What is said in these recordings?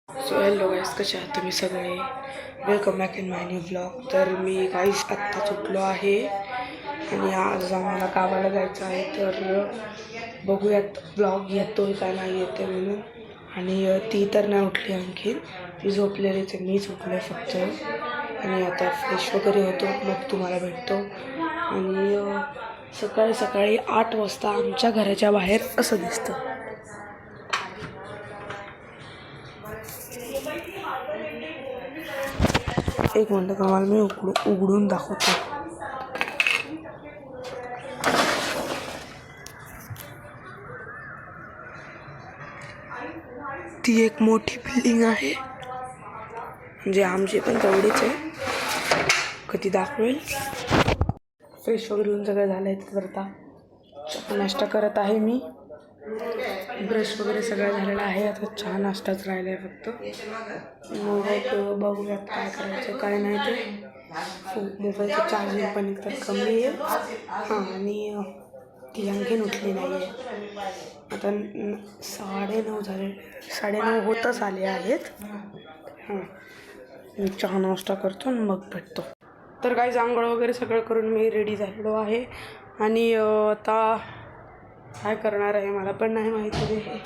So hello guys, कसे आहात तुम्ही सगळे? Welcome back in my new blog. तर मी गाईज आत्ताच उठलो आहे आणि आज आम्हाला गावाला जायचं आहे. तर बघूयात ब्लॉग येतोय का नाही येते म्हणून. आणि ती तर नाही उठली आणखी, ती झोपलेलीच आहे. मीच उठलो आहे फक्त. आणि आता फ्रेश वगैरे होतो, मग तुम्हाला भेटतो. आणि सकाळी सकाळी 8 वाजता आमच्या घराच्या बाहेर असं दिसतं. एक मिनटं तुम्हाला मी उघडून दाखवतो. ती एक मोठी बिल्डिंग आहे, म्हणजे आमची पण तेवढीच आहे. कधी दाखवेल. फ्रेश वगैरे होऊन सगळं झालं आहे. तर आता नाश्ता करत आहे मी. ब्रश वगैरे सगळं झालेलं आहे. आता चहा नाश्ताच राहिला आहे फक्त. मग बघूयात काय करायचं काय नाही ते. मोबाईलचं चार्जिंग पण एकदम कमी आहे. हां, आणि ती आणखीन उठली नाही आहे. आता 9:30 झाले, 9:30 होतच आले आहेत. हां, मी चहा नाश्ता करतो आणि मग भेटतो. तर काही आंघोळ वगैरे सगळं करून मी रेडी झालेलो आहे. आणि आता काय करणार आहे मला पण नाही माहिती आहे.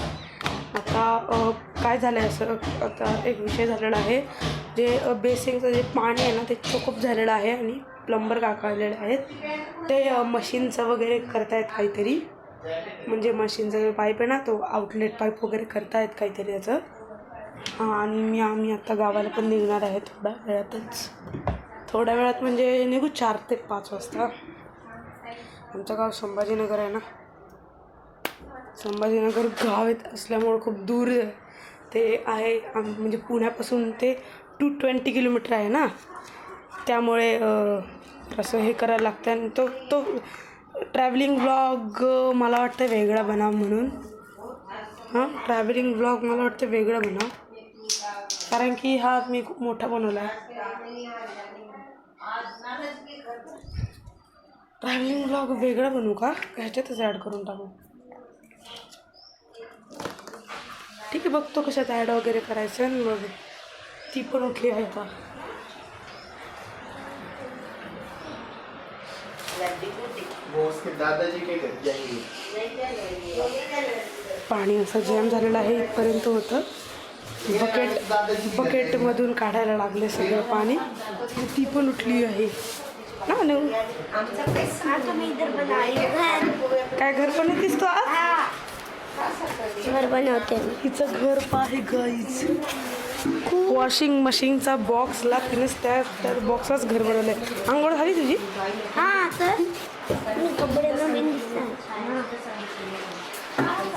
आता काय झालं आहे, असं आता एक विषय झालेला आहे. जे बेसिनचं जे पाणी आहे ना, ते चोकअप झालेलं आहे. आणि प्लंबर काका आलेले आहेत. ते मशीनचं वगैरे करतायत काहीतरी, म्हणजे मशीनचा जो पाईप आहे ना, तो आउटलेट पाईप वगैरे करतायत काहीतरी त्याचं. आणि आम्ही आता गावाला पण निघणार आहे थोड्या वेळात म्हणजे निघू 4 ते 5 वाजता. आमचं गाव संभाजीनगर आहे ना. संभाजीनगर गाव येत असल्यामुळं खूप दूर ते आहे. म्हणजे पुण्यापासून ते 220 किलोमीटर आहे ना. त्यामुळे असं हे करायला लागतं. आणि तो ट्रॅव्हलिंग ब्लॉग मला वाटतं वेगळा बनाव म्हणून. ट्रॅव्हलिंग ब्लॉग मला वाटतं वेगळा बनाव, कारण की हा मी खूप मोठा बनवला आहे. ट्रॅव्हलिंग ब्लॉग वेगळा बनवू का? ह्याच्यातच ॲड करून टाकू. ठीक आहे, बघतो कशात ॲड वगैरे करायचं. आणि मग ती पण उठली आहे आता. पाणी असं जॅम झालेलं आहे, इथपर्यंत होतं. बकेटमधून काढायला लागले सगळं पाणी. ती पण उठली आहे ना. काय घर बनवतेस तू आज? घर बनवते. हिचं घर पाहे गाईज. वॉशिंग मशीनचा बॉक्सला तिनेच त्या बॉक्सलाच घर बनवलंय. आंघोळ झाली तुझी? हां, तर कपडे नवीन दिसतात.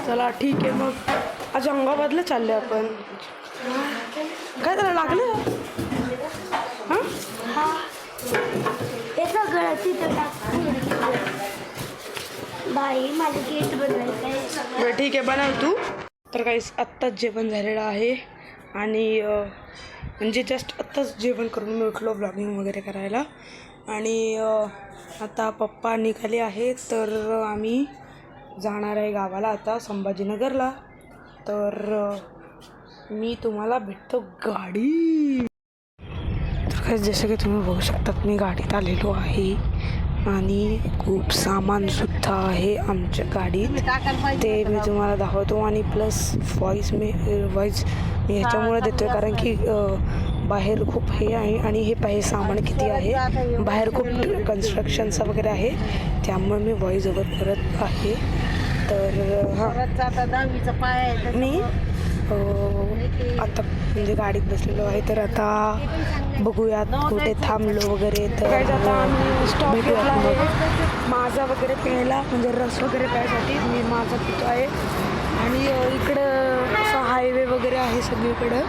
चला ठीक आहे, मग आज औरंगाबादला चालले आपण. काय त्याला लागलं? हां, हे सगळं तिथं टाकून बाई माझं गेट बनवायचं आहे. बरं ठीक आहे, बनव तू. तर काहीच आत्ताच जेवण झालेलं आहे. आणि म्हणजे जस्ट आत्ताच जेवण करून मी उठलो ब्लॉगिंग वगैरे करायला. आणि आता पप्पा निघाले आहेत. तर आम्ही जाणार आहे गावाला आता, संभाजीनगरला. तर मी तुम्हाला भेटतो गाडी. तर काही जसं की तुम्ही बघू शकतात, मी गाडीत आलेलो आहे. आणि खूप सामानसुद्धा आहे आमच्या गाडीत, ते मी तुम्हाला दाखवतो. आणि प्लस व्हॉईस मी ह्याच्यामुळे देतो आहे कारण की बाहेर खूप हे आहे. आणि हे पाहे सामान किती आहे, बाहेर खूप कन्स्ट्रक्शनचं वगैरे आहे, त्यामुळे मी व्हॉईस ओव्हर करत आहे. तर हां, मी आता म्हणजे गाडीत बसलेलो आहे. तर आता बघूयात कुठे थांबलो वगैरे. तर आता आम्ही स्टॉप घेतला आहे माझा वगैरे प्यायला, म्हणजे रस वगैरे प्यायसाठी मी माझा पितो आहे. आणि इकडं असं हायवे वगैरे आहे सगळीकडं.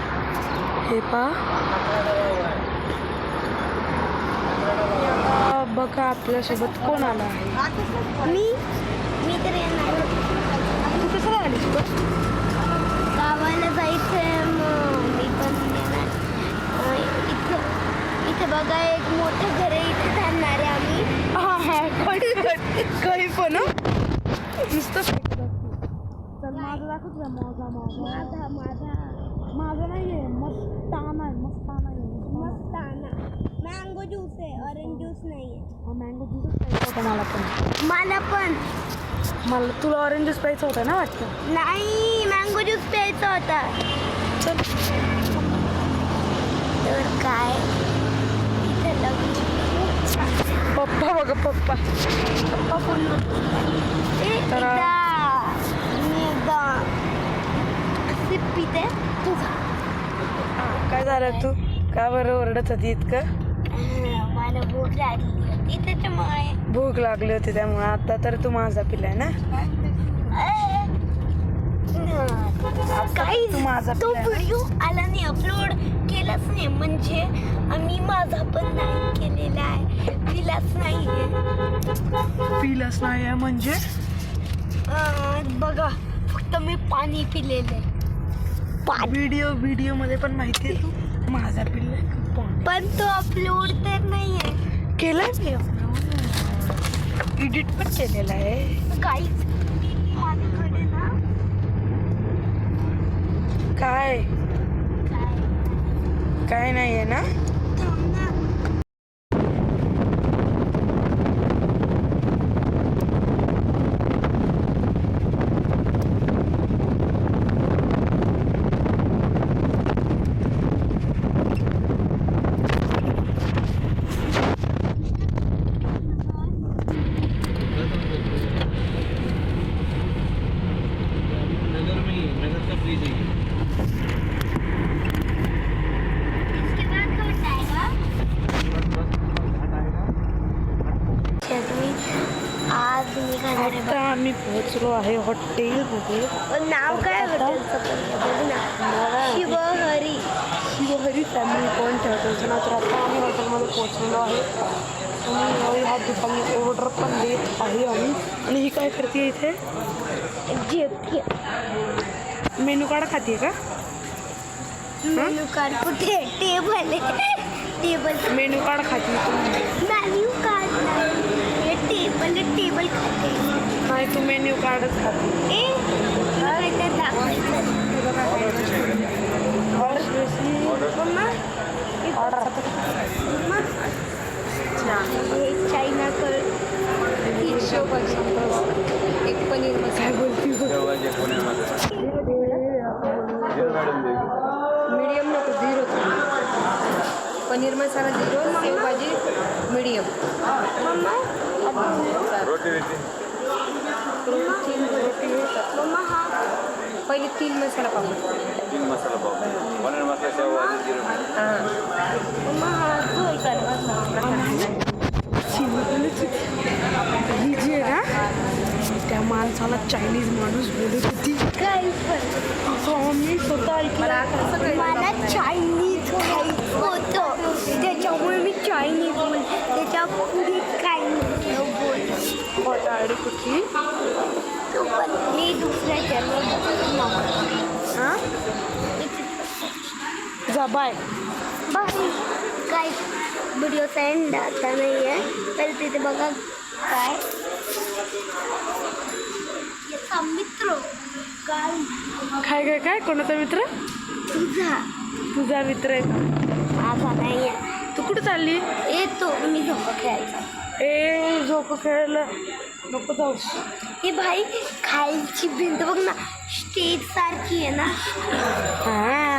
हे पहा, बघा आपल्यासोबत कोण आला आहे. मी तर येणार. तू कसं आलीस पण? गावाला जायचंय, मग मी पण येणार. इथं बघा एक मोठं घर आहे, इथे थांबणार आहे आम्ही. काही पण नुसतं चल माझं दाखवत. माझा माझा माझा नाही आहे. ज्यूस आहे, ऑरेंज ज्यूस नाही आहे. मँगो ज्यूसच प्यायचा होता मला पण. मला पण तुला ऑरेंज ज्यूस प्यायचा होता ना वाटतं. नाही, मँगो ज्यूस प्यायचा होता. चल तर काय इथं लग्न पप्पा बघा पप्पा. पप्पा बोललो तर- मी एकदा सिप पिते तुझा. काय झालं तू का बरं ओरडत होती इतकं. मला भूक लागली होती त्याच्यामुळे. भूक लागली होती त्यामुळे. आता तर तू माझा पिलाय ना. काही तू माझा तो पिलाय. व्हिडिओ आला नाही, अपलोड केलाच नाही. म्हणजे आम्ही माझा पण नाही केलेला आहे, पिलाच नाहीये. पिलंच नाही म्हणजे बघा फक्त मी पाणी पिलेलं व्हिडिओ मध्ये पण माहिती आहे तू माझा पिल्लाय. पण तो अपलोड तर नाहीये. केलाय मी एडिट पण केलेला आहे. काहीच माझ्याकडे ना काय काय नाहीये ना. थांब ना. इसके बाद कौन जाएगा? आज मी खाणार आहे आता आम्ही पोहोचलो आहे हॉटेलमध्ये. नाव काय हॉटेलचं बघ ना, शिवहरी. शिवहरी फॅमिली पॉईंट हॉटेलचं नाव. तर आता आम्ही हॉटेलमध्ये पोहोचलेलो आहे आणि ह्या दुकानी ऑर्डर पण देत आहे आम्ही. आणि ही काय करते इथे जेवते. मेनू कार्ड खाते का. मेन्यू कार्ड कुठे? टेबल आहे, टेबल. मेनू कार्ड खाते तू. मेन्यू कार्ड नाही, टेबल खाते. नाही तू मेन्यू कार्डच खाते. ए काहीतरी दाखवायचं. मम्मा मम्मा हे चायना कर. एक पनीर मसाला बोलती मीडियम नको 0 पनीर मसाला 0 शेवभाजी मीडियम. मम्मा मम्मा हा पहिले 3 मसाला पाव. हां मम्मा हा तू ही जी आहे ना त्या माणसाला चायनीज माणूस बोलत होती. काय पण मी स्वतः ऐकलं. मला चायनीज खायचं होतं त्याच्यामुळे मी चायनीज बोल. त्याच्या पुढे काय नव्हतं बोल. खोटारडी कुठली. तो पण मी दुसऱ्या चॅनल. हां जा बाय. बाय. काय व्हिडिओ सेंड आता नाही आहे तर तिथे बघा काय याचा मित्र काय काय काय काय कोणाचा मित्र. तुझा मित्र आहे का. माझा नाही आहे. तू कुठं चालली. येतो मी झोपा खेळायचा. ए झोप खेळायला नको जाऊ. हे भाई खायची भिंत बघ ना, स्टेज सारखी आहे ना. हां